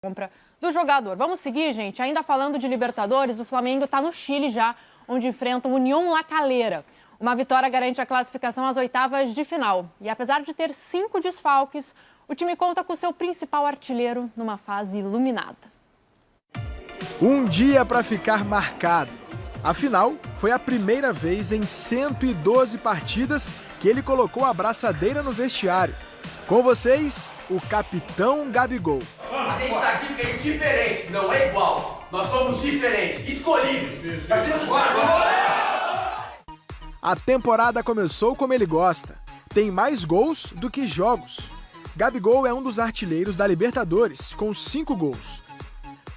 compra do jogador. Vamos seguir, gente? Ainda falando de Libertadores, o Flamengo está no Chile já, onde enfrenta o Unión La Calera. Uma vitória garante a classificação às oitavas de final. E apesar de ter 5 desfalques, o time conta com seu principal artilheiro numa fase iluminada. Um dia para ficar marcado. Afinal, foi a primeira vez em 112 partidas que ele colocou a braçadeira no vestiário. Com vocês, o capitão Gabigol. A gente está aqui porque é diferente, não é igual. Nós somos diferentes, escolhidos. A temporada começou como ele gosta. Tem mais gols do que jogos. Gabigol é um dos artilheiros da Libertadores, com 5 gols.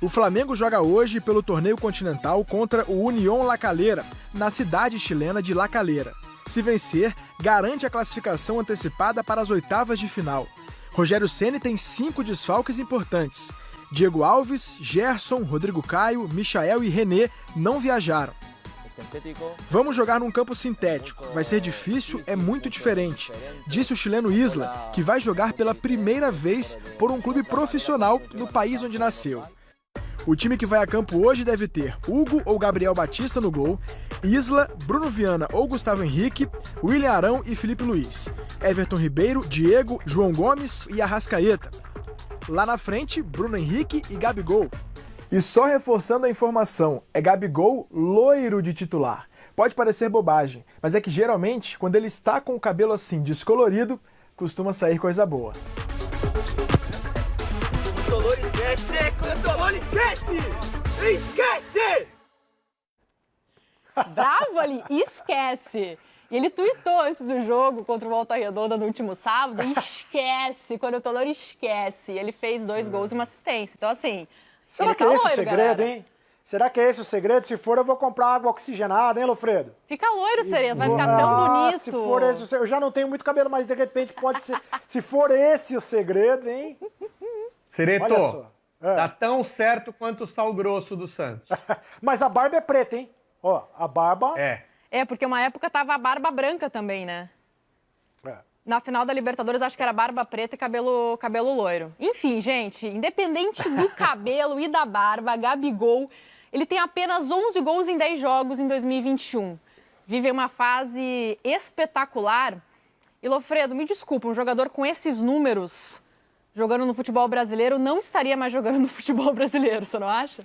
O Flamengo joga hoje pelo torneio continental contra o Unión La Calera, na cidade chilena de La Calera. Se vencer, garante a classificação antecipada para as oitavas de final. Rogério Ceni tem 5 desfalques importantes. Diego Alves, Gerson, Rodrigo Caio, Michael e René não viajaram. Vamos jogar num campo sintético. Vai ser difícil, é muito diferente, disse o chileno Isla, que vai jogar pela primeira vez por um clube profissional no país onde nasceu. O time que vai a campo hoje deve ter Hugo ou Gabriel Batista no gol, Isla, Bruno Viana ou Gustavo Henrique, William Arão e Felipe Luiz, Everton Ribeiro, Diego, João Gomes e Arrascaeta. Lá na frente, Bruno Henrique e Gabigol. E só reforçando a informação, é Gabigol loiro de titular. Pode parecer bobagem, mas é que geralmente, quando ele está com o cabelo assim descolorido, costuma sair coisa boa. Esquece! Bravo ali, esquece! E ele tuitou antes do jogo contra o Volta Redonda no último sábado, e esquece, quando o Tolor esquece. Ele fez 2 gols e uma assistência. Então, assim, será que é esse o segredo, hein? Será que é esse o segredo? Se for, eu vou comprar água oxigenada, hein, Lofredo? Fica loiro, Sereno, vai ficar tão bonito. Se for esse, eu já não tenho muito cabelo, mas de repente pode ser. Se for esse o segredo, hein? Sereto, tá tão certo quanto o sal grosso do Santos. Mas a barba é preta, hein? Ó, a barba... É, porque uma época tava a barba branca também, né? Na final da Libertadores, acho que era barba preta e cabelo loiro. Enfim, gente, independente do cabelo e da barba, Gabigol, ele tem apenas 11 gols em 10 jogos em 2021. Vive uma fase espetacular. E, Lofredo, me desculpa, um jogador com esses números jogando no futebol brasileiro não estaria mais jogando no futebol brasileiro, você não acha?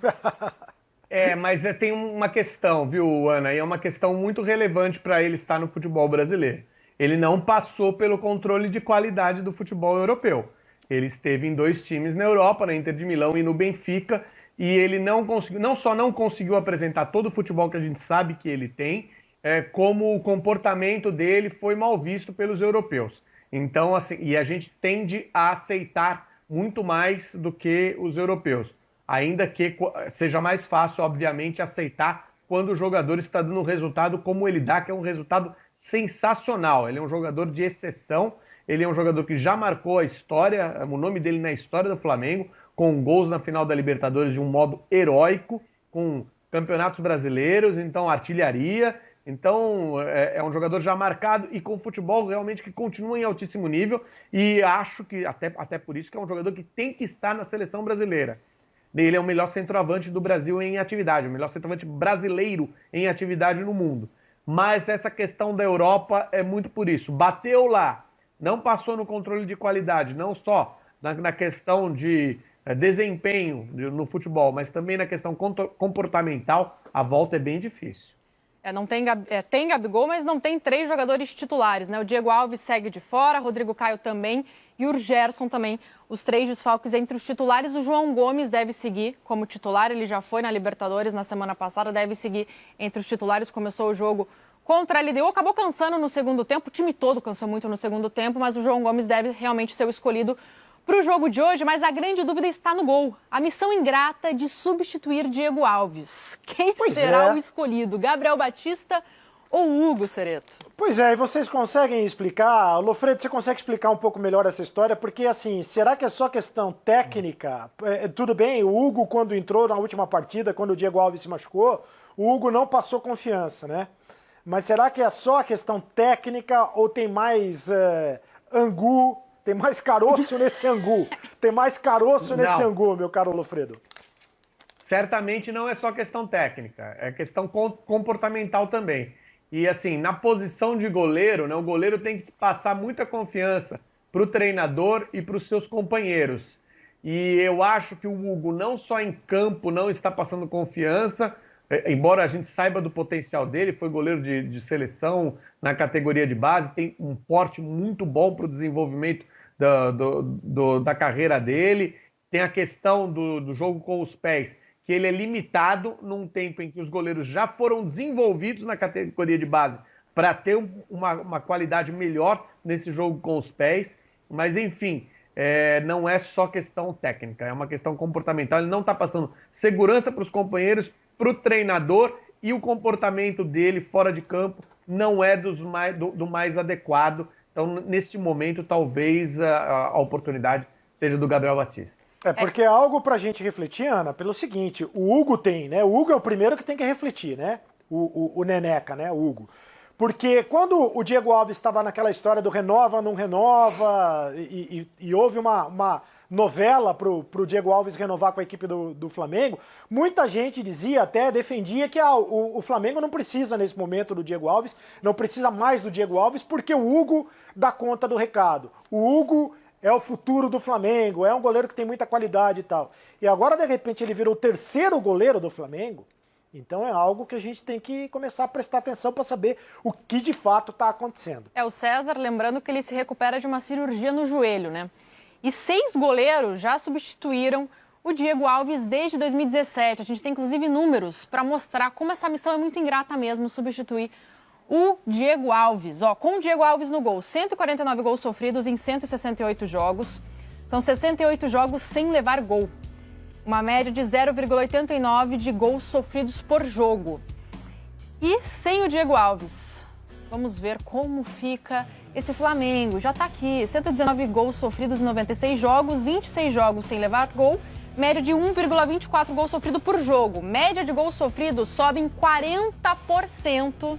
Mas tem uma questão, viu, Ana? E é uma questão muito relevante para ele estar no futebol brasileiro. Ele não passou pelo controle de qualidade do futebol europeu. Ele esteve em 2 times na Europa, na Inter de Milão e no Benfica, e ele não só não conseguiu apresentar todo o futebol que a gente sabe que ele tem, como o comportamento dele foi mal visto pelos europeus. Então, assim, e a gente tende a aceitar muito mais do que os europeus. Ainda que seja mais fácil, obviamente, aceitar quando o jogador está dando um resultado como ele dá, que é um resultado sensacional. Ele é um jogador de exceção, ele é um jogador que já marcou a história, o nome dele na história do Flamengo, com gols na final da Libertadores de um modo heróico, com campeonatos brasileiros, então artilharia. Então, é um jogador já marcado e com futebol realmente que continua em altíssimo nível, e acho que, até por isso, que é um jogador que tem que estar na seleção brasileira. Ele é o melhor centroavante do Brasil em atividade, o melhor centroavante brasileiro em atividade no mundo. Mas essa questão da Europa é muito por isso. Bateu lá, não passou no controle de qualidade, não só na questão de desempenho no futebol, mas também na questão comportamental, a volta é bem difícil. Tem Gabigol, mas não tem 3 jogadores titulares, né? O Diego Alves segue de fora, Rodrigo Caio também e o Gerson também. Os 3 desfalques entre os titulares. O João Gomes deve seguir como titular, ele já foi na Libertadores na semana passada, deve seguir entre os titulares. Começou o jogo contra a LDU, acabou cansando no segundo tempo, o time todo cansou muito no segundo tempo, mas o João Gomes deve realmente ser o escolhido para o jogo de hoje, mas a grande dúvida está no gol. A missão ingrata de substituir Diego Alves. Quem será o escolhido? Gabriel Batista ou Hugo, Sereto? Pois é, e vocês conseguem explicar, Lofredo, você consegue explicar um pouco melhor essa história? Porque, assim, será que é só questão técnica? Tudo bem, o Hugo, quando entrou na última partida, quando o Diego Alves se machucou, o Hugo não passou confiança, né? Mas será que é só a questão técnica ou tem mais angu Tem mais caroço nesse angu. Tem mais caroço nesse angu, meu caro Lofredo. Certamente não é só questão técnica, é questão comportamental também. E assim, na posição de goleiro, né, o goleiro tem que passar muita confiança para o treinador e para os seus companheiros. E eu acho que o Hugo não só em campo não está passando confiança, embora a gente saiba do potencial dele, foi goleiro de seleção na categoria de base, tem um porte muito bom para o desenvolvimento da carreira dele, tem a questão do jogo com os pés, que ele é limitado num tempo em que os goleiros já foram desenvolvidos na categoria de base para ter uma qualidade melhor nesse jogo com os pés. Mas, enfim, não é só questão técnica, é uma questão comportamental. Ele não está passando segurança para os companheiros, para o treinador, e o comportamento dele fora de campo não é do mais adequado. Então, neste momento, talvez a oportunidade seja do Gabriel Batista. Porque é algo pra gente refletir, Ana, pelo seguinte, o Hugo tem, né? O Hugo é o primeiro que tem que refletir, né? O Neneca, né? O Hugo. Porque quando o Diego Alves estava naquela história do renova, não renova, e houve uma novela pro Diego Alves renovar com a equipe do Flamengo, muita gente dizia, até defendia que o Flamengo não precisa nesse momento do Diego Alves, não precisa mais do Diego Alves, porque o Hugo dá conta do recado. O Hugo é o futuro do Flamengo, é um goleiro que tem muita qualidade e tal. E agora, de repente, ele virou o terceiro goleiro do Flamengo. Então é algo que a gente tem que começar a prestar atenção para saber o que de fato está acontecendo. O César, lembrando que ele se recupera de uma cirurgia no joelho, né? E 6 goleiros já substituíram o Diego Alves desde 2017. A gente tem, inclusive, números para mostrar como essa missão é muito ingrata mesmo, substituir o Diego Alves, com o Diego Alves no gol, 149 gols sofridos em 168 jogos, são 68 jogos sem levar gol, uma média de 0,89 de gols sofridos por jogo. E sem o Diego Alves, vamos ver como fica esse Flamengo, já está aqui, 119 gols sofridos em 96 jogos, 26 jogos sem levar gol, média de 1,24 gols sofrido por jogo, média de gols sofridos sobe em 40%,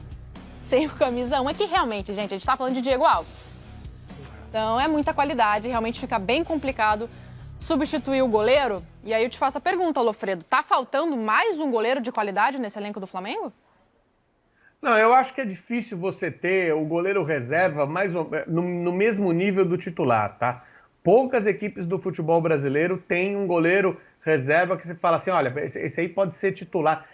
sem o camisa 1, é que realmente, gente, a gente tá falando de Diego Alves. Então é muita qualidade, realmente fica bem complicado substituir o goleiro. E aí eu te faço a pergunta, Lofredo, tá faltando mais um goleiro de qualidade nesse elenco do Flamengo? Não, eu acho que é difícil você ter o goleiro reserva no mesmo nível do titular, tá? Poucas equipes do futebol brasileiro têm um goleiro reserva que você fala assim, olha, esse aí pode ser titular,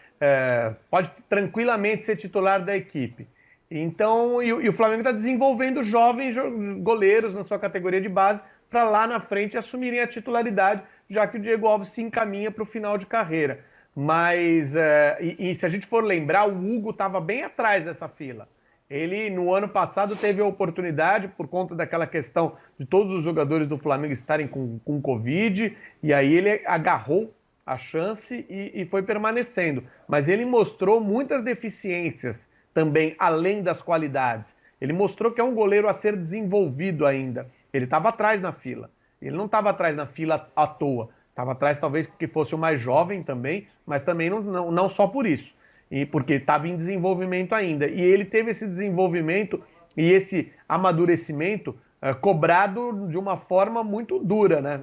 pode tranquilamente ser titular da equipe. Então, e o Flamengo está desenvolvendo jovens goleiros na sua categoria de base para lá na frente assumirem a titularidade, já que o Diego Alves se encaminha para o final de carreira. Mas, se a gente for lembrar, o Hugo estava bem atrás dessa fila. Ele, no ano passado, teve a oportunidade, por conta daquela questão de todos os jogadores do Flamengo estarem com Covid, e aí ele agarrou a chance e foi permanecendo. Mas ele mostrou muitas deficiências também, além das qualidades. Ele mostrou que é um goleiro a ser desenvolvido ainda. Ele estava atrás na fila. Ele não estava atrás na fila à toa. Estava atrás talvez porque fosse o mais jovem também, mas também não só por isso. E porque estava em desenvolvimento ainda. E ele teve esse desenvolvimento e esse amadurecimento cobrado de uma forma muito dura, né?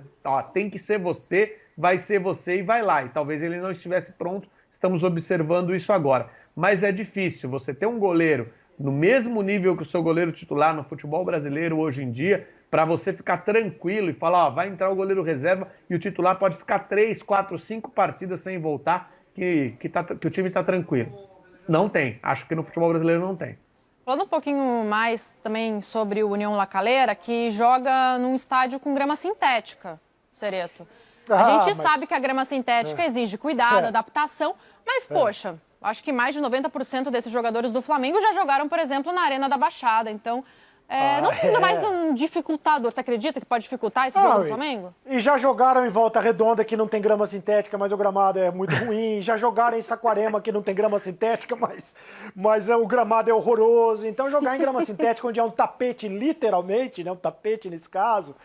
Tem que ser você, vai ser você e vai lá. E talvez ele não estivesse pronto, estamos observando isso agora. Mas é difícil você ter um goleiro no mesmo nível que o seu goleiro titular no futebol brasileiro hoje em dia, para você ficar tranquilo e falar, vai entrar o goleiro reserva e o titular pode ficar 3, 4, 5 partidas sem voltar, que o time está tranquilo. Não tem. Acho que no futebol brasileiro não tem. Falando um pouquinho mais também sobre o União La Calera, que joga num estádio com grama sintética, Cereto. A gente sabe que a grama sintética exige cuidado, adaptação, mas, poxa, acho que mais de 90% desses jogadores do Flamengo já jogaram, por exemplo, na Arena da Baixada. Então, não é mais um dificultador. Você acredita que pode dificultar esse jogo do Flamengo? E já jogaram em Volta Redonda, que não tem grama sintética, mas o gramado é muito ruim. Já jogaram em Saquarema, que não tem grama sintética, mas o gramado é horroroso. Então, jogar em grama sintética, onde é um tapete, literalmente, né, um tapete nesse caso,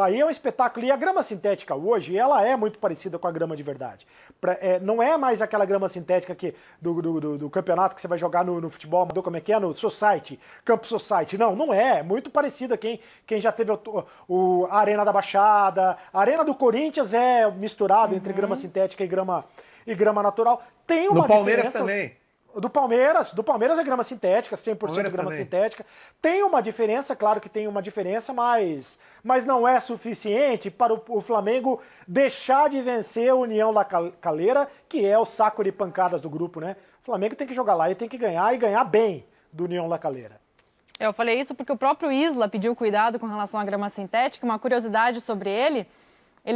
Aí é um espetáculo. E a grama sintética hoje, ela é muito parecida com a grama de verdade. Não é mais aquela grama sintética do campeonato que você vai jogar no futebol, como é que é? No Society, Campo Society. Não é. É muito parecida. Quem já teve a Arena da Baixada, a Arena do Corinthians é misturada entre grama sintética e grama natural. Tem uma diferença. Do Palmeiras diferença, também. Do Palmeiras é grama sintética, 100% grama sintética. Tem uma diferença, claro que tem uma diferença, mas não é suficiente para o Flamengo deixar de vencer a União La Calera, que é o saco de pancadas do grupo, né? O Flamengo tem que jogar lá e tem que ganhar, e ganhar bem do União La Calera. Eu falei isso porque o próprio Isla pediu cuidado com relação à grama sintética. Uma curiosidade sobre ele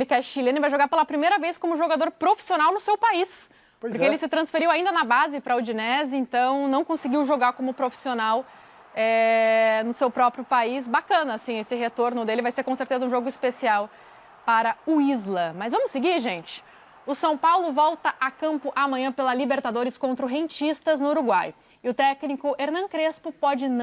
que é chileno e vai jogar pela primeira vez como jogador profissional no seu país. Porque ele se transferiu ainda na base para a Udinese, então não conseguiu jogar como profissional no seu próprio país. Bacana, assim, esse retorno dele vai ser com certeza um jogo especial para o Isla. Mas vamos seguir, gente? O São Paulo volta a campo amanhã pela Libertadores contra o Rentistas no Uruguai. E o técnico Hernan Crespo pode não